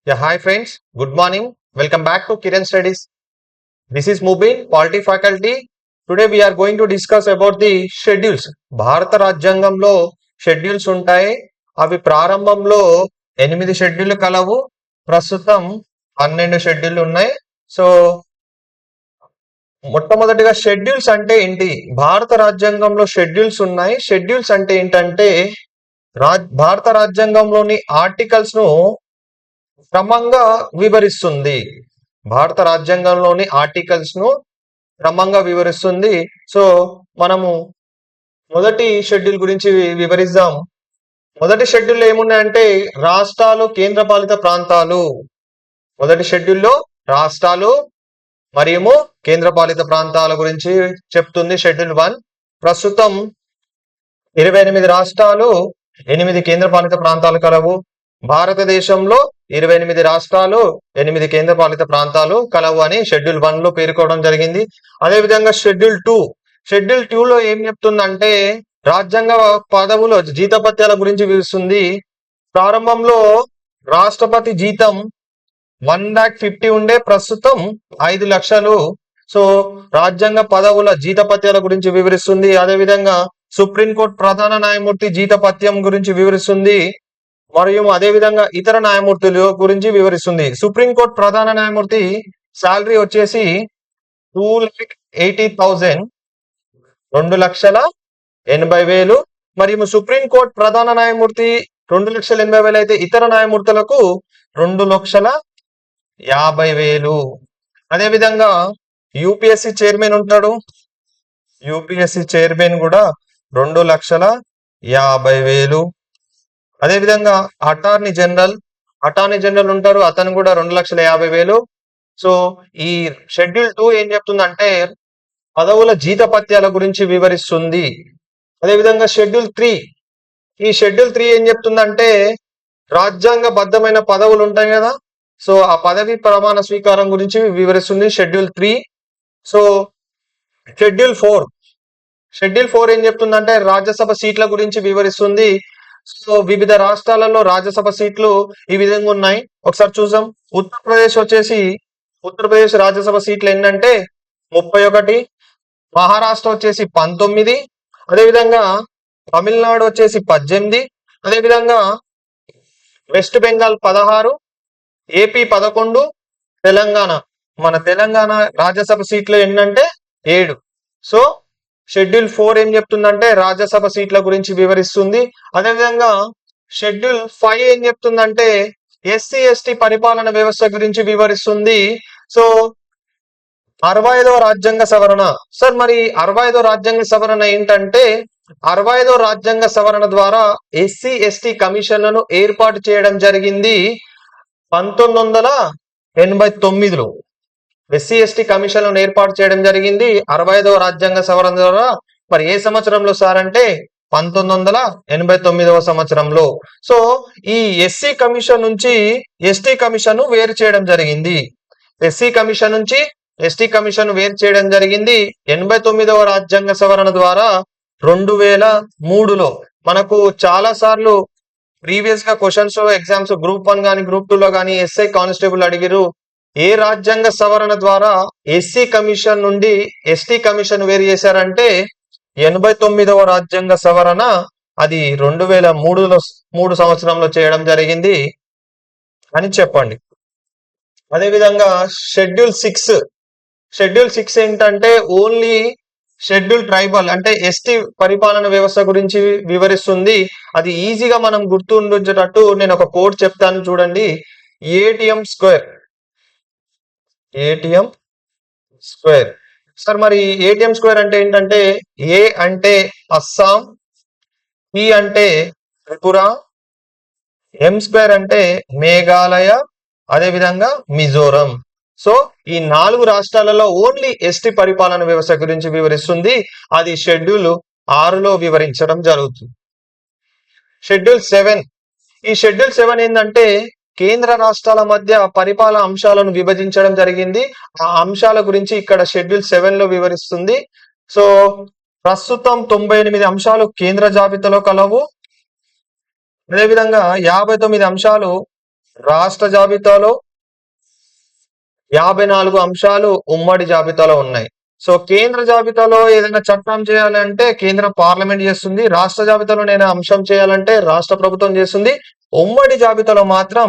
Yeah, hi friends. Good morning. Welcome back to Kiran Studies. This is Mubin, Polity faculty. Today we are going to discuss about the schedules. భారత రాజ్యాంగంలో schedules ఉంటాయి. అవి ప్రారంభంలో 8 schedule కలవు. ప్రస్తుతం 12 schedule ఉన్నాయి. So మొట్టమొదటిగా schedules అంటే ఏంటి? భారత రాజ్యాంగంలో షెడ్యూల్స్ ఉన్నాయి. షెడ్యూల్స్ అంటే ఏంటంటే భారత రాజ్యాంగంలోని ఆర్టికల్స్ ను క్రమంగా వివరిస్తుంది. భారత రాజ్యాంగంలోని ఆర్టికల్స్ ను క్రమంగా వివరిస్తుంది. సో మనము మొదటి షెడ్యూల్ గురించి వివరిద్దాం. మొదటి షెడ్యూల్ ఏమున్నాయంటే రాష్ట్రాలు, కేంద్రపాలిత ప్రాంతాలు. మొదటి షెడ్యూల్లో రాష్ట్రాలు మరియు కేంద్రపాలిత ప్రాంతాల గురించి చెప్తుంది షెడ్యూల్ 1. ప్రస్తుతం 28 రాష్ట్రాలు, 8 కేంద్రపాలిత ప్రాంతాలు కలవు. భారతదేశంలో 28 రాష్ట్రాలు, 8 కేంద్రపాలిత ప్రాంతాలు కలవు అని షెడ్యూల్ 1 లో పేర్కొనడం జరిగింది. అదేవిధంగా షెడ్యూల్ 2 లో ఏం చెప్తుందంటే రాజ్యాంగ పదవుల జీతభత్యాల గురించి వివరిస్తుంది. ప్రారంభంలో రాష్ట్రపతి జీతం 1,50,000 ఉండే, ప్రస్తుతం 5 లక్షలు. సో రాజ్యాంగ పదవుల జీతభత్యాల గురించి వివరిస్తుంది. అదేవిధంగా సుప్రీంకోర్టు ప్రధాన న్యాయమూర్తి జీతభత్యం గురించి వివరిస్తుంది. మరియు అదేవిధంగా ఇతర న్యాయమూర్తుల గురించి వివరిస్తుంది. సుప్రీంకోర్టు ప్రధాన న్యాయమూర్తి శాలరీ వచ్చేసి 2,80,000, 2,80,000. మరియు సుప్రీంకోర్టు ప్రధాన న్యాయమూర్తి 2,80,000 అయితే ఇతర న్యాయమూర్తులకు 2,50,000. అదేవిధంగా యూపీఎస్సీ చైర్మన్ ఉంటాడు. యూపీఎస్సీ చైర్మన్ కూడా 2,50,000. అదేవిధంగా అటార్నీ జనరల్ ఉంటారు, అతను కూడా 2,50,000. సో ఈ షెడ్యూల్ 2 ఏం చెప్తుందంటే పదవుల జీతభత్యాల గురించి వివరిస్తుంది. అదేవిధంగా షెడ్యూల్ 3, ఈ షెడ్యూల్ 3 ఏం చెప్తుందంటే రాజ్యాంగబద్ధమైన పదవులు ఉంటాయి కదా, సో ఆ పదవి ప్రమాణ స్వీకారం గురించి వివరిస్తుంది షెడ్యూల్ 3. సో షెడ్యూల్ 4 ఏం చెప్తుందంటే రాజ్యసభ సీట్ల గురించి వివరిస్తుంది. సో వివిధ రాష్ట్రాలలో రాజ్యసభ సీట్లు ఈ విధంగా ఉన్నాయి. ఒకసారి చూద్దాం. ఉత్తరప్రదేశ్ రాజ్యసభ సీట్లు ఏంటంటే 31, మహారాష్ట్ర వచ్చేసి 19, అదేవిధంగా తమిళనాడు వచ్చేసి 18, అదేవిధంగా వెస్ట్ బెంగాల్ 16, ఏపీ 11, మన తెలంగాణ రాజ్యసభ సీట్లు ఏంటంటే 7. సో షెడ్యూల్ 4 ఏం చెప్తుందంటే రాజ్యసభ సీట్ల గురించి వివరిస్తుంది. అదేవిధంగా షెడ్యూల్ 5 ఏం చెప్తుందంటే ఎస్సీ ఎస్టీ పరిపాలన వ్యవస్థ గురించి వివరిస్తుంది. సో 65వ రాజ్యాంగ సవరణ. సార్ మరి 65వ రాజ్యాంగ సవరణ ఏంటంటే 65వ రాజ్యాంగ సవరణ ద్వారా ఎస్సీ ఎస్టీ కమిషన్లను ఏర్పాటు చేయడం జరిగింది 1989లో. ఎస్సీ ఎస్టీ కమిషన్లను ఏర్పాటు చేయడం జరిగింది 65వ రాజ్యాంగ సవరణ ద్వారా. మరి ఏ సంవత్సరంలో సార్ అంటే 1989వ సంవత్సరంలో. సో ఈ ఎస్సీ కమిషన్ నుంచి ఎస్టీ కమిషన్ వేరు చేయడం జరిగింది. ఎస్సీ కమిషన్ నుంచి ఎస్టీ కమిషన్ వేరు చేయడం జరిగింది 89వ రాజ్యాంగ సవరణ ద్వారా 2003లో. మనకు చాలా సార్లు ప్రీవియస్ గా క్వశ్చన్స్ ఎగ్జామ్స్ గ్రూప్ 1 కానీ గ్రూప్ 2 లో కానీ ఎస్ఐ కానిస్టేబుల్ అడిగిరు, ఏ రాజ్యాంగ సవరణ ద్వారా ఎస్సీ కమిషన్ నుండి ఎస్టీ కమిషన్ వేరు చేశారంటే 89వ రాజ్యాంగ సవరణ, అది 2003 సంవత్సరంలో చేయడం జరిగింది అని చెప్పండి. అదేవిధంగా షెడ్యూల్ 6 ఏంటంటే ఓన్లీ షెడ్యూల్ ట్రైబల్ అంటే ఎస్టీ పరిపాలన వ్యవస్థ గురించి వివరిస్తుంది. అది ఈజీగా మనం గుర్తుండేటట్టు నేను ఒక కోడ్ చెప్తాను చూడండి. ATM square. సార్ మరి ఏటీఎం స్క్వేర్ అంటే ఏంటంటే ఏ అంటే అస్సాం, పి అంటే త్రిపుర, ఎం స్క్వేర్ అంటే మేఘాలయ, అదేవిధంగా మిజోరం. సో ఈ 4 రాష్ట్రాలలో ఓన్లీ ఎస్టీ పరిపాలన వ్యవస్థ గురించి వివరిస్తుంది. అది షెడ్యూల్ 6లో వివరించడం జరుగుతుంది. షెడ్యూల్ 7, ఈ షెడ్యూల్ 7 ఏంటంటే కేంద్ర రాష్ట్రాల మధ్య పరిపాలన అంశాలను విభజించడం జరిగింది. ఆ అంశాల గురించి ఇక్కడ షెడ్యూల్ 7లో వివరిస్తుంది. సో ప్రస్తుతం 98 అంశాలు కేంద్ర జాబితాలో కలవు. అదేవిధంగా 59 అంశాలు రాష్ట్ర జాబితాలో 54 అంశాలు ఉమ్మడి జాబితాలో ఉన్నాయి. సో కేంద్ర జాబితాలో ఏదైనా చట్టం చేయాలంటే కేంద్ర పార్లమెంట్ చేస్తుంది. రాష్ట్ర జాబితాలో నేను అంశం చేయాలంటే రాష్ట్ర ప్రభుత్వం చేస్తుంది. ఉమ్మడి జాబితాలో మాత్రం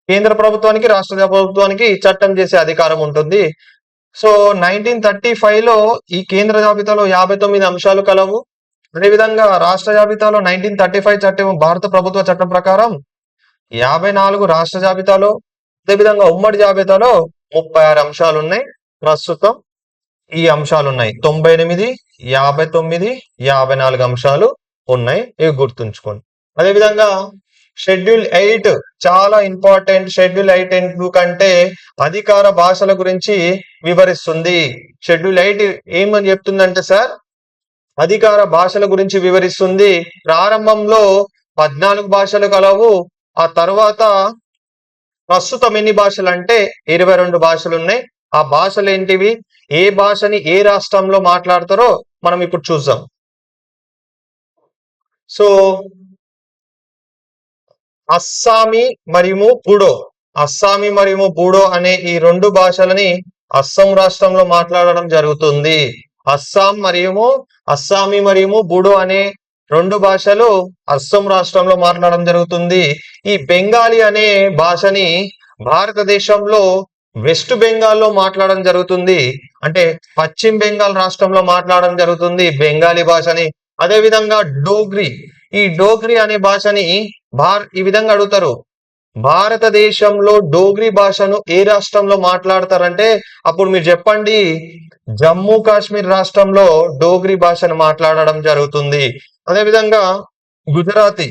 కేంద్ర ప్రభుత్వానికి రాష్ట్ర ప్రభుత్వానికి చట్టం చేసే అధికారం ఉంటుంది. సో 1935 లో ఈ కేంద్ర జాబితాలో 59 అంశాలు కలవు. అదేవిధంగా రాష్ట్ర జాబితాలో 1935 చట్టం భారత ప్రభుత్వ చట్టం ప్రకారం 54 రాష్ట్ర జాబితాలో, అదేవిధంగా ఉమ్మడి జాబితాలో 36 అంశాలు ఉన్నాయి. ప్రస్తుతం ఈ అంశాలు ఉన్నాయి 98, 59, 54 అంశాలు ఉన్నాయి. ఇవి గుర్తుంచుకోండి. అదేవిధంగా షెడ్యూల్ 8 చాలా ఇంపార్టెంట్. షెడ్యూల్ 8 ఎందుకంటే అధికార భాషల గురించి వివరిస్తుంది. షెడ్యూల్ 8 ఏమని చెప్తుందంటే సార్, అధికార భాషల గురించి వివరిస్తుంది. ప్రారంభంలో 14 భాషలు కలవు. ఆ తర్వాత ప్రస్తుతం ఎన్ని భాషలు అంటే 22 భాషలు ఉన్నాయి. ఆ భాషలు ఏంటివి, ఏ భాషని ఏ రాష్ట్రంలో మాట్లాడతారో మనం ఇప్పుడు చూద్దాం. సో అస్సామీ మరియు బూడో, అస్సామీ మరియు బూడో అనే ఈ 2 భాషలని అస్సాం రాష్ట్రంలో మాట్లాడడం జరుగుతుంది. అస్సామీ మరియు బూడో అనే 2 భాషలు అస్సాం రాష్ట్రంలో మాట్లాడడం జరుగుతుంది. ఈ బెంగాలీ అనే భాషని భారతదేశంలో వెస్ట్ బెంగాల్లో మాట్లాడడం జరుగుతుంది. అంటే పశ్చిమ బెంగాల్ రాష్ట్రంలో మాట్లాడడం జరుగుతుంది బెంగాలీ భాషని. అదేవిధంగా డోగ్రీ, ఈ డోగ్రీ అనే భాషని ఈ విధంగా అడుగుతారు, భారతదేశంలో డోగ్రీ భాషను ఏ రాష్ట్రంలో మాట్లాడతారంటే అప్పుడు మీరు చెప్పండి, జమ్మూ కాశ్మీర్ రాష్ట్రంలో డోగ్రీ భాషను మాట్లాడడం జరుగుతుంది. అదేవిధంగా గుజరాతీ,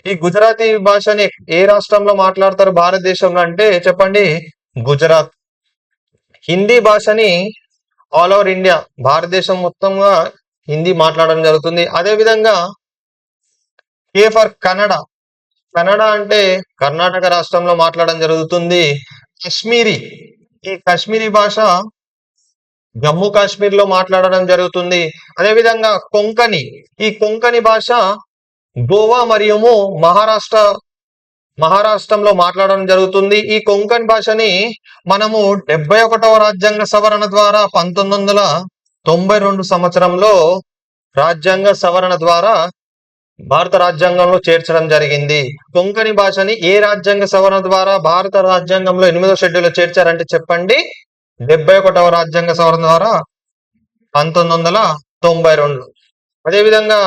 ఈ గుజరాతీ భాషని ఏ రాష్ట్రంలో మాట్లాడతారు భారతదేశంలో అంటే చెప్పండి, గుజరాత్. హిందీ భాషని ఆల్ ఓవర్ ఇండియా, భారతదేశం మొత్తంగా హిందీ మాట్లాడడం జరుగుతుంది. అదేవిధంగా కే ఫర్ కన్నడ, కన్నడ అంటే కర్ణాటక రాష్ట్రంలో మాట్లాడడం జరుగుతుంది. కాశ్మీరీ, ఈ కాశ్మీరీ భాష జమ్మూ కాశ్మీర్ లో మాట్లాడడం జరుగుతుంది. అదేవిధంగా కొంకణి, ఈ కొంకణి భాష గోవా మరియు మహారాష్ట్రంలో మాట్లాడడం జరుగుతుంది. ఈ కొంకణి భాషని మనము 71వ రాజ్యాంగ సవరణ ద్వారా 1992 సంవత్సరంలో రాజ్యాంగ సవరణ ద్వారా భారత రాజ్యాంగంలో చేర్చడం జరిగింది. కొంకణి భాషని ఏ రాజ్యాంగ సవరణ ద్వారా భారత రాజ్యాంగంలో 8వ షెడ్యూల్ చేర్చారంటే చెప్పండి, 71వ రాజ్యాంగ సవరణ ద్వారా 1992. అదేవిధంగా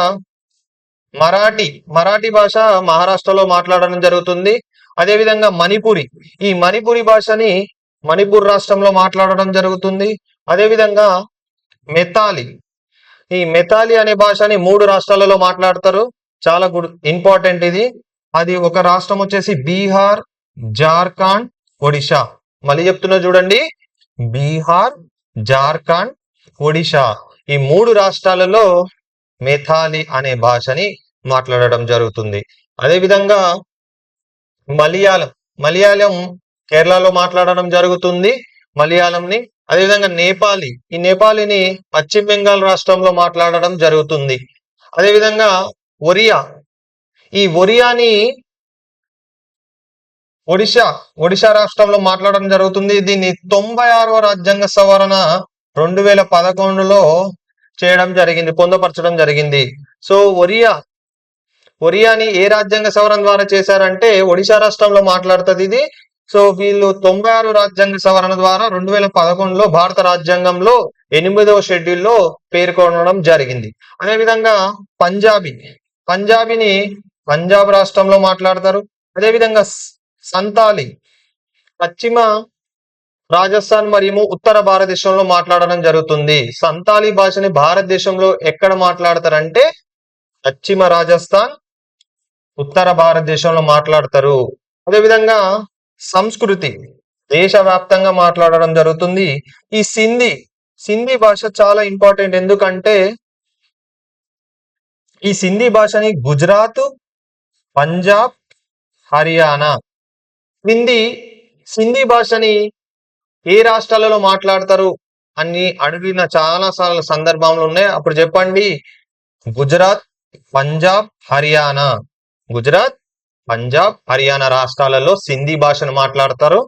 మరాఠీ భాష మహారాష్ట్రలో మాట్లాడడం జరుగుతుంది. అదేవిధంగా మణిపురి, ఈ మణిపురి భాషని మణిపూర్ రాష్ట్రంలో మాట్లాడడం జరుగుతుంది. అదేవిధంగా మెతాలి, ఈ మెతాలి అనే భాషని 3 రాష్ట్రాలలో మాట్లాడతారు. చాలా ఇంపార్టెంట్ ఇది. అది ఒక రాష్ట్రం వచ్చేసి బీహార్, జార్ఖండ్, ఒడిషా. మళ్ళీ చెప్తున్నా చూడండి, బీహార్, జార్ఖండ్, ఒడిషా, ఈ 3 రాష్ట్రాలలో మెథాలి అనే భాషని మాట్లాడడం జరుగుతుంది. అదేవిధంగా మలయాళం కేరళలో మాట్లాడడం జరుగుతుంది మలయాళంని. అదేవిధంగా నేపాలి, ఈ నేపాలీని పశ్చిమ బెంగాల్ రాష్ట్రంలో మాట్లాడడం జరుగుతుంది. అదేవిధంగా ఒరియా, ఈ ఒరియాని ఒడిషా రాష్ట్రంలో మాట్లాడడం జరుగుతుంది. దీన్ని 96వ రాజ్యాంగ సవరణ 2011లో చేయడం జరిగింది, పొందుపరచడం జరిగింది. సో ఒరియాని ఏ రాజ్యాంగ సవరణ ద్వారా చేశారంటే ఒడిషా రాష్ట్రంలో మాట్లాడుతుంది ఇది. సో వీళ్ళు 96 రాజ్యాంగ సవరణ ద్వారా 2011లో భారత రాజ్యాంగంలో 8వ షెడ్యూల్లో పేర్కొనడం జరిగింది. అదేవిధంగా పంజాబీని పంజాబ్ రాష్ట్రంలో మాట్లాడతారు. అదేవిధంగా సంతాలి పశ్చిమ రాజస్థాన్ మరియు ఉత్తర భారతదేశంలో మాట్లాడడం జరుగుతుంది. సంతాలి భాషని భారతదేశంలో ఎక్కడ మాట్లాడతారంటే పశ్చిమ రాజస్థాన్, ఉత్తర భారతదేశంలో మాట్లాడతారు. అదేవిధంగా సంస్కృతి దేశవ్యాప్తంగా మాట్లాడడం జరుగుతుంది. ఈ సింధీ భాష చాలా ఇంపార్టెంట్. ఎందుకంటే ఈ సింధీ భాషని గుజరాత్, పంజాబ్, హర్యానా, సింధీ భాషని ఏ రాష్ట్రాలలో మాట్లాడతారు అని అడిగిన చాలా సందర్భంలో ఉన్నాయి. అప్పుడు చెప్పండి, గుజరాత్, పంజాబ్, హర్యానా. గుజరాత్, పంజాబ్, హర్యానా రాష్ట్రాలలో సింధీ భాషను మాట్లాడతారు.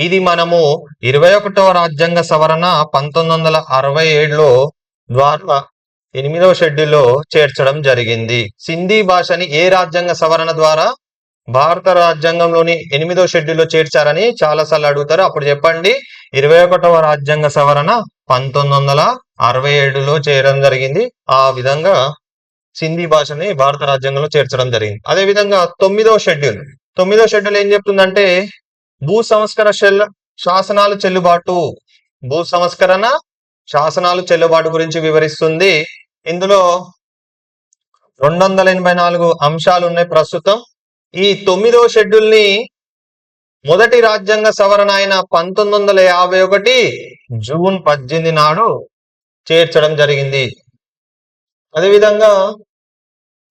ఇది మనము 21వ రాజ్యాంగ సవరణ 1967లో ద్వారా 8వ షెడ్యూల్లో చేర్చడం జరిగింది. సింధీ భాషని ఏ రాజ్యాంగ సవరణ ద్వారా భారత రాజ్యాంగంలోని 8వ షెడ్యూల్లో చేర్చారని చాలా సార్లు అడుగుతారు. అప్పుడు చెప్పండి. 21వ రాజ్యాంగ సవరణ 1967లో చేయడం జరిగింది. ఆ విధంగా సింధీ భాషని భారత రాజ్యాంగంలో చేర్చడం జరిగింది. అదే విధంగా 9వ షెడ్యూల్ ఏం చెప్తుందంటే భూ సంస్కరణ శాసనాలు చెల్లుబాటు గురించి వివరిస్తుంది. ఇందులో 284 అంశాలు ఉన్నాయి ప్రస్తుతం. ఈ 9వ షెడ్యూల్ ని మొదటి రాజ్యాంగ సవరణ అయిన 1951 జూన్ 18 నాడు చేర్చడం జరిగింది. అదేవిధంగా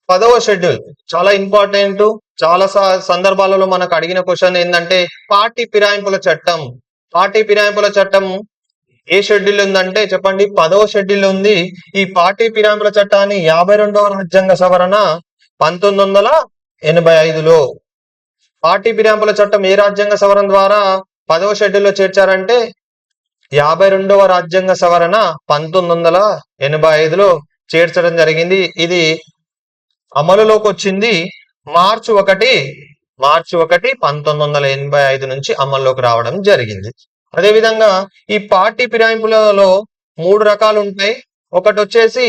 10వ షెడ్యూల్ చాలా ఇంపార్టెంట్. చాలా సందర్భాలలో మనకు అడిగిన క్వశ్చన్ ఏంటంటే పార్టీ ఫిరాయింపుల చట్టం ఏ షెడ్యూల్ ఉందంటే చెప్పండి. 10వ షెడ్యూల్ ఉంది. ఈ పార్టీ ఫిరాయింపుల చట్టాన్ని 52వ రాజ్యాంగ సవరణ 1985లో పార్టీ ఫిరాయింపుల చట్టం ఏ రాజ్యాంగ సవరణ ద్వారా 10వ షెడ్యూల్లో చేర్చారంటే 52వ రాజ్యాంగ సవరణ 1985లో చేర్చడం జరిగింది. ఇది అమలులోకి వచ్చింది మార్చి 1, 1985 నుంచి అమల్లోకి రావడం జరిగింది. అదేవిధంగా ఈ పార్టీ ఫిరాయింపులలో 3 రకాలు ఉంటాయి. ఒకటి వచ్చేసి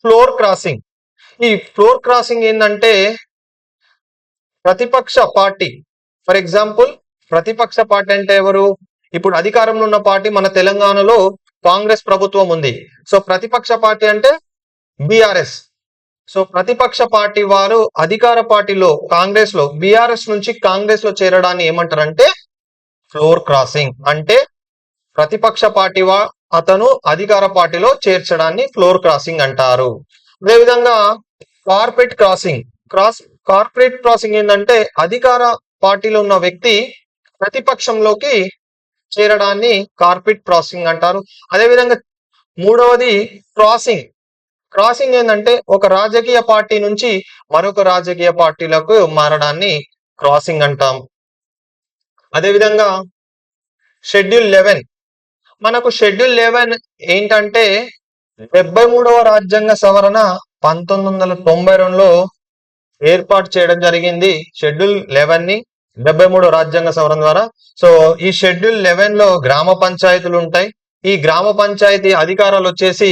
ఫ్లోర్ క్రాసింగ్. ఈ ఫ్లోర్ క్రాసింగ్ ఏంటంటే ప్రతిపక్ష పార్టీ, ఫర్ ఎగ్జాంపుల్ ప్రతిపక్ష పార్టీ అంటే ఎవరు? ఇప్పుడు అధికారంలో ఉన్న పార్టీ మన తెలంగాణలో కాంగ్రెస్ ప్రభుత్వం ఉంది. సో ప్రతిపక్ష పార్టీ అంటే బీఆర్ఎస్. సో ప్రతిపక్ష పార్టీ వారు అధికార పార్టీలో కాంగ్రెస్ లో బీఆర్ఎస్ నుంచి కాంగ్రెస్ లో చేరడాన్ని ఏమంటారంటే ఫ్లోర్ క్రాసింగ్. అంటే ప్రతిపక్ష పార్టీ అతను అధికార పార్టీలో చేర్చడాన్ని ఫ్లోర్ క్రాసింగ్ అంటారు. అదేవిధంగా కార్పొరేట్ క్రాసింగ్ ఏంటంటే అధికార పార్టీలో ఉన్న వ్యక్తి ప్రతిపక్షంలోకి చేరడాన్ని కార్పొరేట్ క్రాసింగ్ అంటారు. అదేవిధంగా 3వది క్రాసింగ్ ఏంటంటే ఒక రాజకీయ పార్టీ నుంచి మరొక రాజకీయ పార్టీలకు మారడాన్ని క్రాసింగ్ అంటాం. అదేవిధంగా షెడ్యూల్ 11. మనకు షెడ్యూల్ 11 ఏంటంటే 73వ రాజ్యాంగ సవరణ 1992లో ఏర్పాటు చేయడం జరిగింది. షెడ్యూల్ 11ని 73వ రాజ్యాంగ సవరణ ద్వారా. సో ఈ షెడ్యూల్ 11లో గ్రామ పంచాయతీలు ఉంటాయి. ఈ గ్రామ పంచాయతీ అధికారాలు వచ్చేసి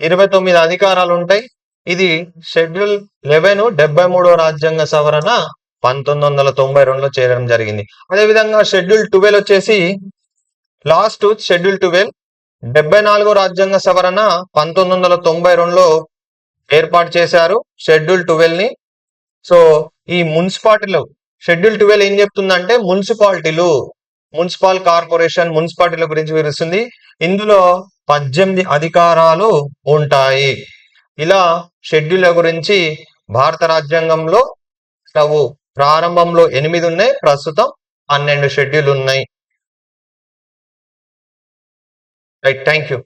29 అధికారాలు ఉంటాయి. ఇది షెడ్యూల్ 11 73వ రాజ్యాంగ సవరణ 1992లో చేరడం జరిగింది. అదేవిధంగా షెడ్యూల్ 12 వచ్చేసి లాస్ట్ షెడ్యూల్ 12 74వ రాజ్యాంగ సవరణ 1992లో ఏర్పాటు చేశారు షెడ్యూల్ 12ని. సో ఈ మున్సిపాలిటీలో షెడ్యూల్ 12 ఏం చెప్తుందంటే మున్సిపల్ కార్పొరేషన్ మున్సిపాలిటీల గురించి వివరిస్తుంది. ఇందులో 18 అధికారాలు ఉంటాయి. ఇలా షెడ్యూల్ గురించి భారత రాజ్యాంగంలో ప్రారంభంలో 8 ఉన్నాయి, ప్రస్తుతం 12 షెడ్యూల్ ఉన్నాయి. Right, thank you.